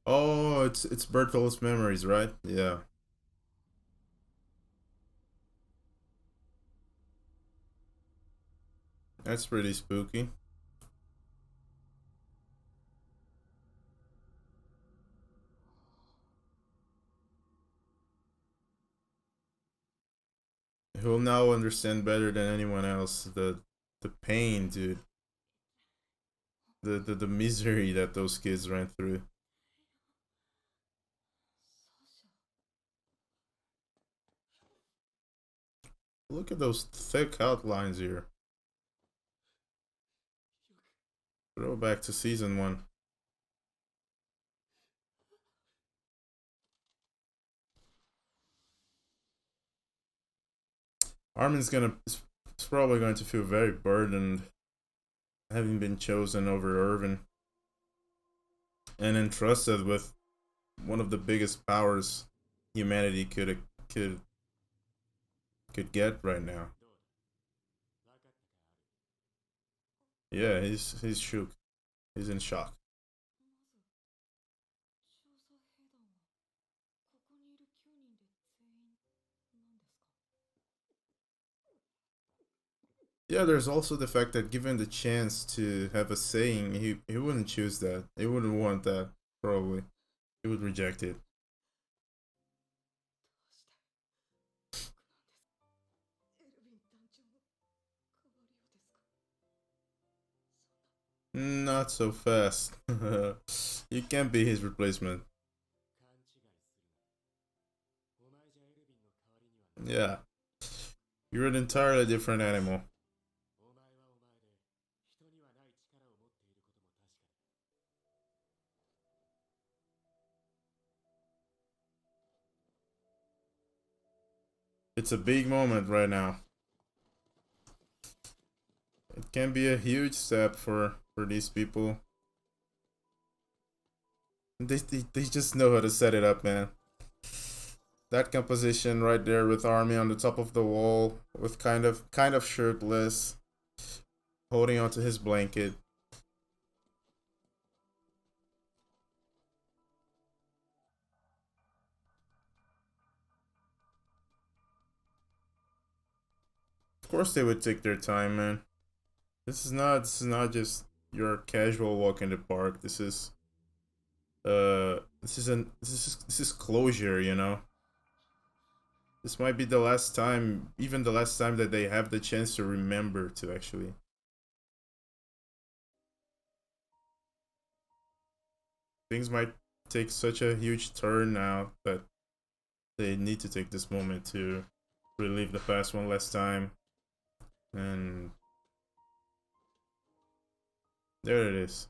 Oh, it's Bertol's memories, right? Yeah. That's pretty spooky. He'll now understand better than anyone else the pain, dude. The misery that those kids ran through. Look at those thick outlines here. Throwback to season one. Armin's gonna is probably going to feel very burdened having been chosen over Irvin and entrusted with one of the biggest powers humanity could could get right now. Yeah, he's shook. He's in shock. Yeah, there's also the fact that given the chance to have a saying, he wouldn't choose that. He wouldn't want that. Probably, he would reject it. Not so fast. You can't be his replacement. Yeah, you're an entirely different animal. It's a big moment right now. It can be a huge step for these people. They just know how to set it up, man. That composition right there with Army on the top of the wall, with kind of shirtless, holding onto his blanket. Of course, they would take their time, man. This is not just your casual walk in the park. This is closure, you know. This might be the last time, even the last time that they have the chance to remember to actually. Things might take such a huge turn now that they need to take this moment to relive the past one last time. And there it is.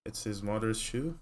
It's his mother's shoe.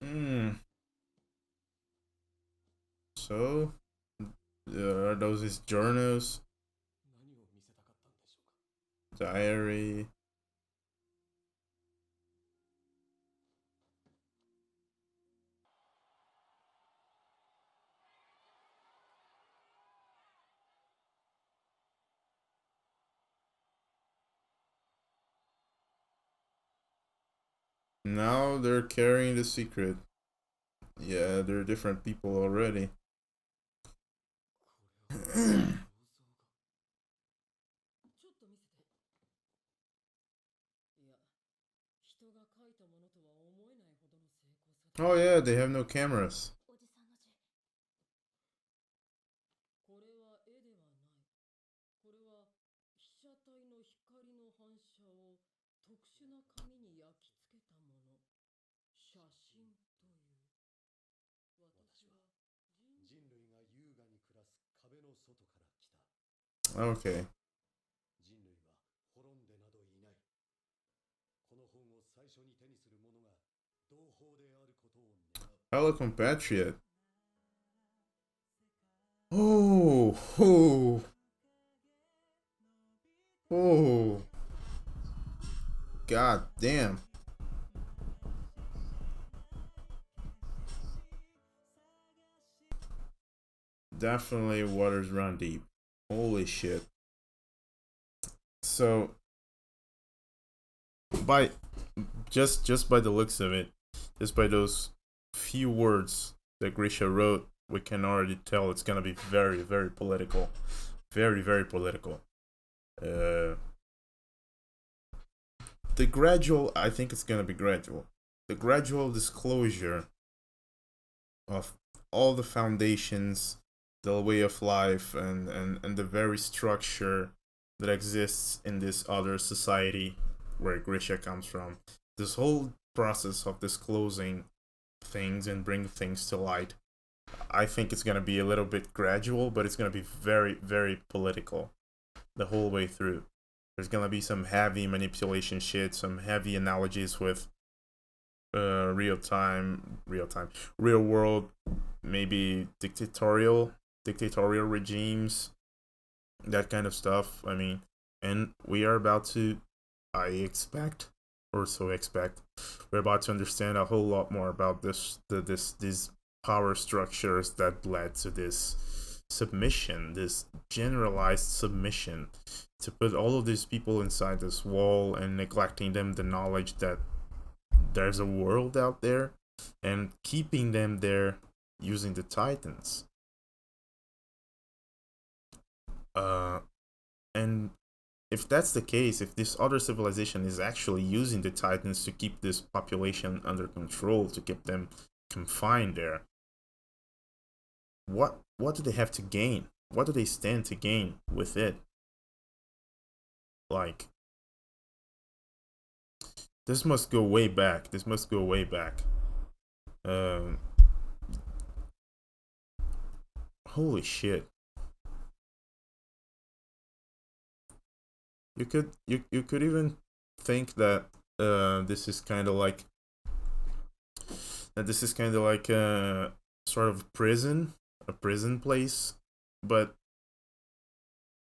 Hmm. So, are those his journals, diary? Now they're carrying the secret. Yeah, they're different people already. Oh yeah, they have no cameras. Okay. Hello, compatriot. Oh, oh, oh. God damn. definitely waters run deep. Holy shit. So by just by the looks of it, just by those few words that Grisha wrote, we can already tell it's gonna be very, very political. Very, very political. Uh, the gradual, I think it's gonna be gradual. The gradual disclosure of all the foundations, the way of life, and the very structure that exists in this other society where Grisha comes from. This whole process of disclosing things and bring things to light, I think it's gonna be a little bit gradual, but it's gonna be very, very political the whole way through. There's gonna be some heavy manipulation shit, some heavy analogies with real world, maybe dictatorial regimes, that kind of stuff. I mean, and we are about to, I expect, or so expect, we're about to understand a whole lot more about these power structures that led to this submission, this generalized submission, to put all of these people inside this wall and neglecting them the knowledge that there's a world out there, and keeping them there using the Titans. And if that's the case, if this other civilization is actually using the Titans to keep this population under control, to keep them confined there, what do they have to gain? What do they stand to gain with it? Like, this must go way back. This must go way back. Um, Holy shit. You could even think that this is kind of like a sort of prison, a prison place, but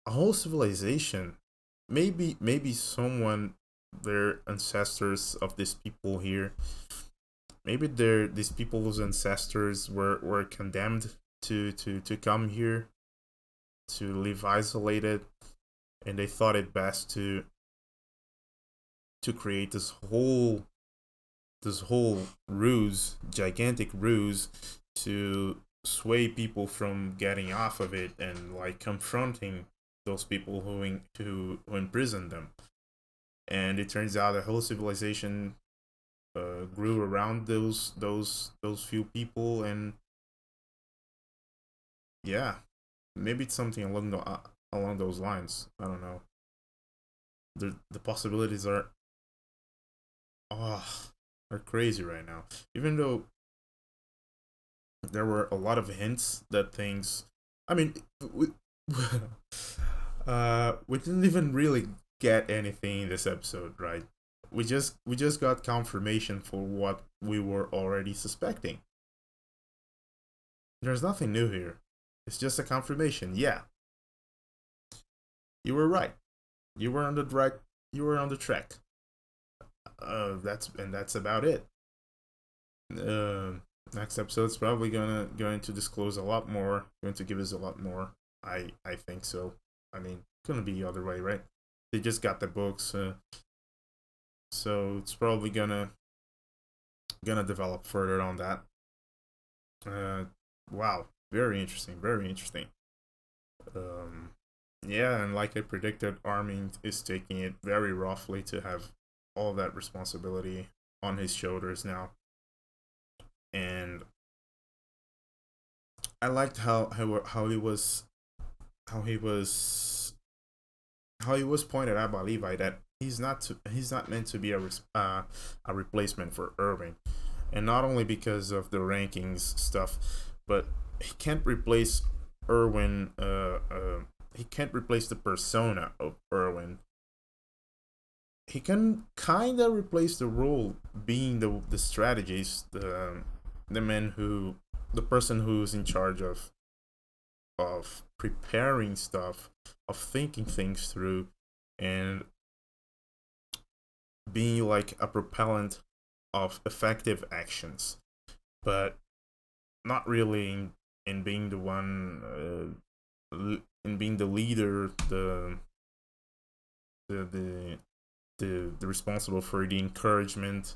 a whole civilization. Maybe someone, their ancestors of these people here, maybe these people's ancestors were condemned to come here, to live isolated, and they thought it best to create this whole ruse, gigantic ruse, to sway people from getting off of it and like confronting those people who imprisoned them. And it turns out the whole civilization grew around those few people, and yeah, maybe it's something along those lines. I don't know. The possibilities oh, are crazy right now. Even though there were a lot of hints that things. I mean, we didn't even really get anything in this episode, right? We just got confirmation for what we were already suspecting. There's nothing new here. It's just a confirmation. Yeah, you were right. You were on the right. You were on the track. That's about it. Uh, Next episode's probably going to disclose a lot more. Going to give us a lot more. I think so. I mean, couldn't be the other way, right? They just got the books, so it's probably gonna develop further on that. Uh, wow, very interesting, very interesting. Um, yeah, and like I predicted, Armin is taking it very roughly to have all that responsibility on his shoulders now, and I liked how he was how he was how he was pointed out by Levi that he's not meant to be a replacement for Irving, and not only because of the rankings stuff, but he can't replace Irwin. He can't replace the persona of Irwin. He can kind of replace the role, being the strategist, the man who the person who's in charge of preparing stuff, of thinking things through, and being like a propellant of effective actions, but not really in being the one, in being the leader, the the the responsible for the encouragement,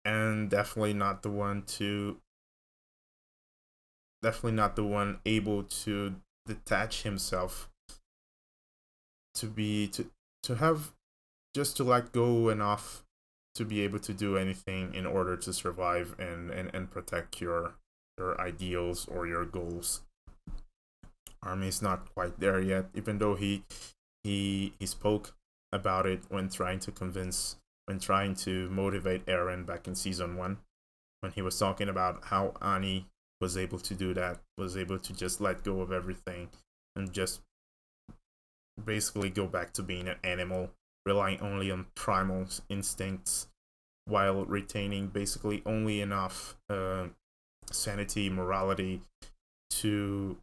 and definitely not the one able to detach himself, to be to have, just to let go enough to be able to do anything in order to survive and protect your ideals or your goals. Army's not quite there yet, even though he spoke about it when trying to motivate Eren back in season 1, when he was talking about how Ani was able to do that, was able to just let go of everything and just basically go back to being an animal, relying only on primal instincts while retaining basically only enough sanity, morality to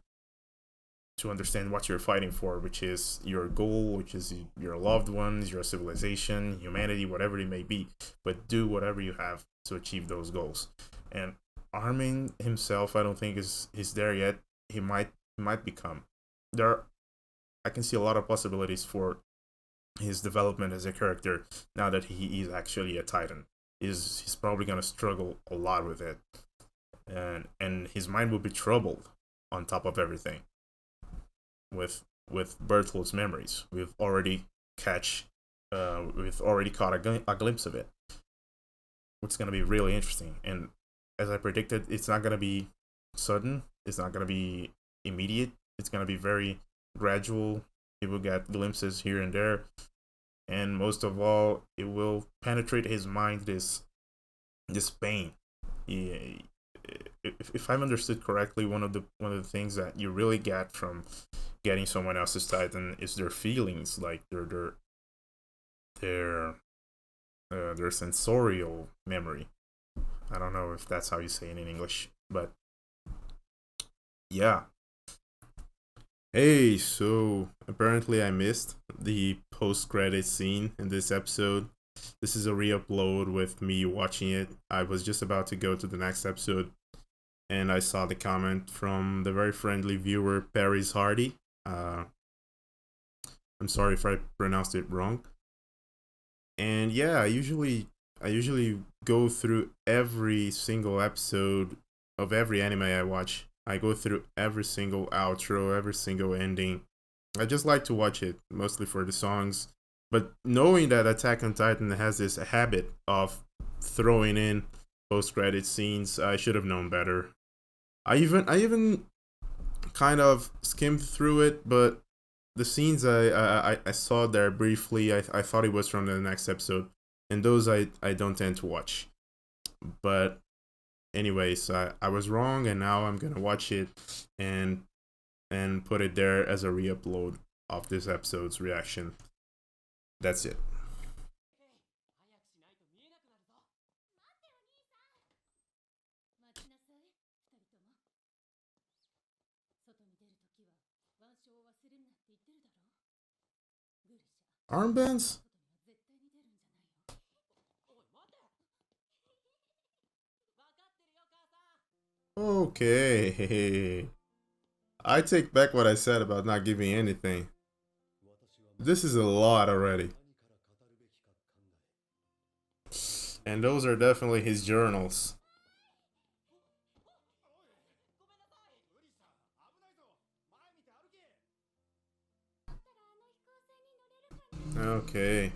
understand what you're fighting for, which is your goal, which is your loved ones, your civilization, humanity, whatever it may be. But do whatever you have to achieve those goals. And Armin himself, I don't think is there yet. He might become. I can see a lot of possibilities for his development as a character now that he is actually a Titan. He's probably gonna struggle a lot with it, and his mind will be troubled on top of everything with Berthold's memories. We've already caught a glimpse of it, which is gonna be really interesting. And as I predicted, it's not gonna be sudden. It's not gonna be immediate. It's gonna be very gradual. People get glimpses here and there, and most of all, it will penetrate his mind. This pain. If I've understood correctly, one of the things that you really get from getting someone else's Titan is their feelings, like their sensorial memory. I don't know if that's how you say it in English, but yeah. Hey, so apparently I missed the post-credit scene in this episode. This is a re-upload with me watching it. I was just about to go to the next episode, and I saw the comment from the very friendly viewer Paris Hardy. I'm sorry if I pronounced it wrong. And yeah, I usually go through every single episode of every anime I watch. I go through every single outro, every single ending. I just like to watch it, mostly for the songs. But knowing that Attack on Titan has this habit of throwing in post-credit scenes, I should have known better. I even kind of skimmed through it, but the scenes I saw there briefly, I thought it was from the next episode, and those I don't tend to watch. But anyways, I was wrong, and now I'm gonna watch it and put it there as a re-upload of this episode's reaction. That's it. Armbands? Okay. I take back what I said about not giving anything. This is a lot already. And those are definitely his journals. Okay.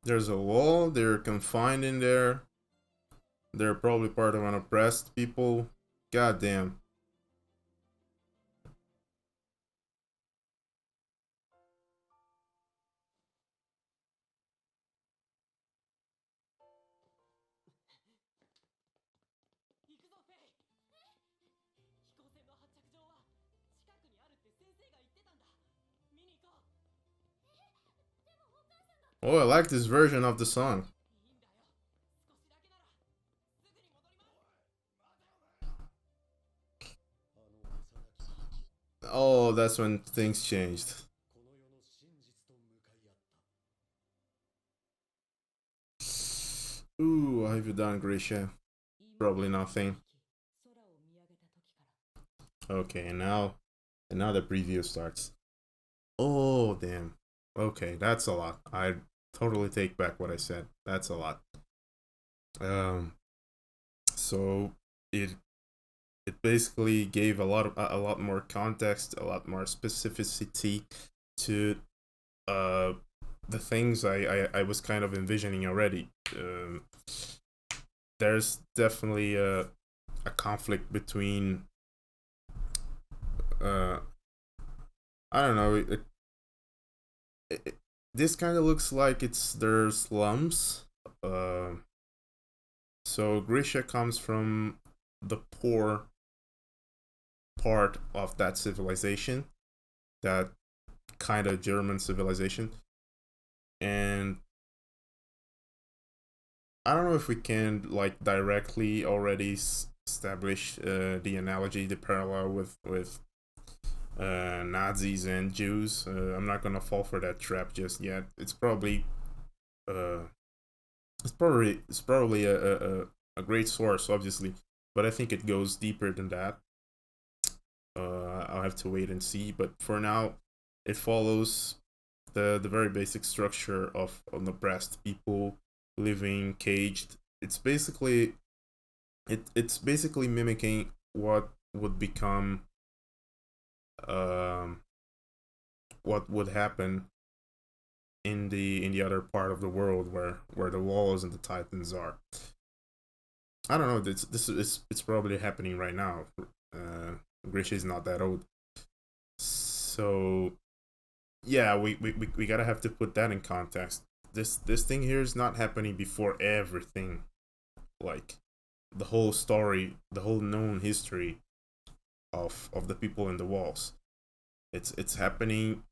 There's a wall, they're confined in there. They're probably part of an oppressed people. God damn. Oh, I like this version of the song. Oh, that's when things changed. Ooh, what have you done, Grisha? Probably nothing. Okay, and now the preview starts. Oh, damn. Okay, that's a lot. I totally take back what I said. That's a lot. Um, so it it basically gave a lot more context, a lot more specificity to uh the things I was kind of envisioning already. There's definitely a conflict between uh I don't know. This kind of looks like it's their slums. Uh, so Grisha comes from the poor part of that civilization, that kind of German civilization, and I don't know if we can like directly already establish the analogy, the parallel with Nazis and Jews. I'm not gonna fall for that trap just yet. Uh, it's probably a great source, obviously, but I think it goes deeper than that. I'll have to wait and see, but for now, it follows the very basic structure of oppressed people living caged. It's basically mimicking what would become um what would happen in the other part of the world where the walls and the titans are. I don't know. This is it's probably happening right now. Grisha is not that old, so yeah, we gotta have to put that in context. This thing here is not happening before everything, like the whole story, the whole known history of the people in the walls. It's happening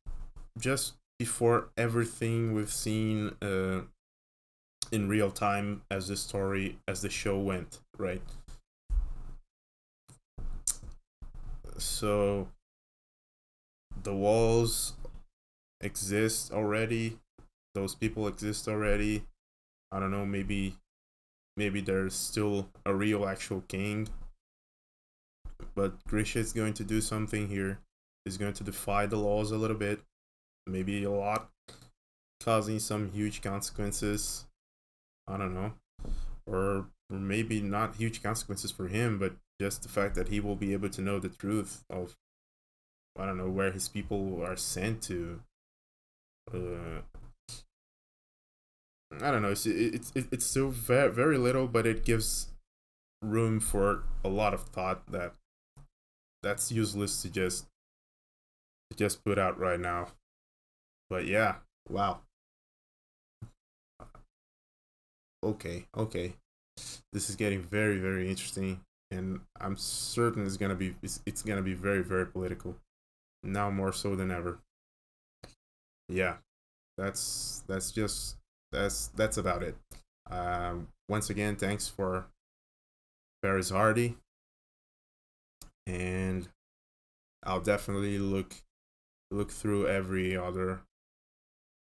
just before everything we've seen in real time as the show went, right? So the walls exist already. Those people exist already. I don't know, maybe there's still a real actual king, but Grisha is going to do something here. He's going to defy the laws a little bit, maybe a lot, causing some huge consequences. I don't know. Or maybe not huge consequences for him, but just the fact that he will be able to know the truth of, I don't know, where his people are sent to. Uh, I don't know. It's still very very little, but it gives room for a lot of thought that's useless to just put out right now. But yeah, wow. Okay. This is getting very very interesting, and I'm certain it's gonna be very very political now, more so than ever. Yeah, that's just that's about it. Once again, thanks for Paris Hardy, and I'll definitely look through every other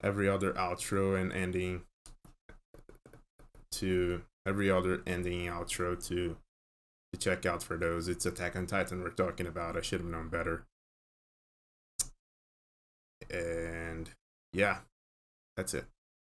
outro and ending to every other ending and outro to check out for those. It's Attack on Titan we're talking about. I should have known better. And yeah, that's it.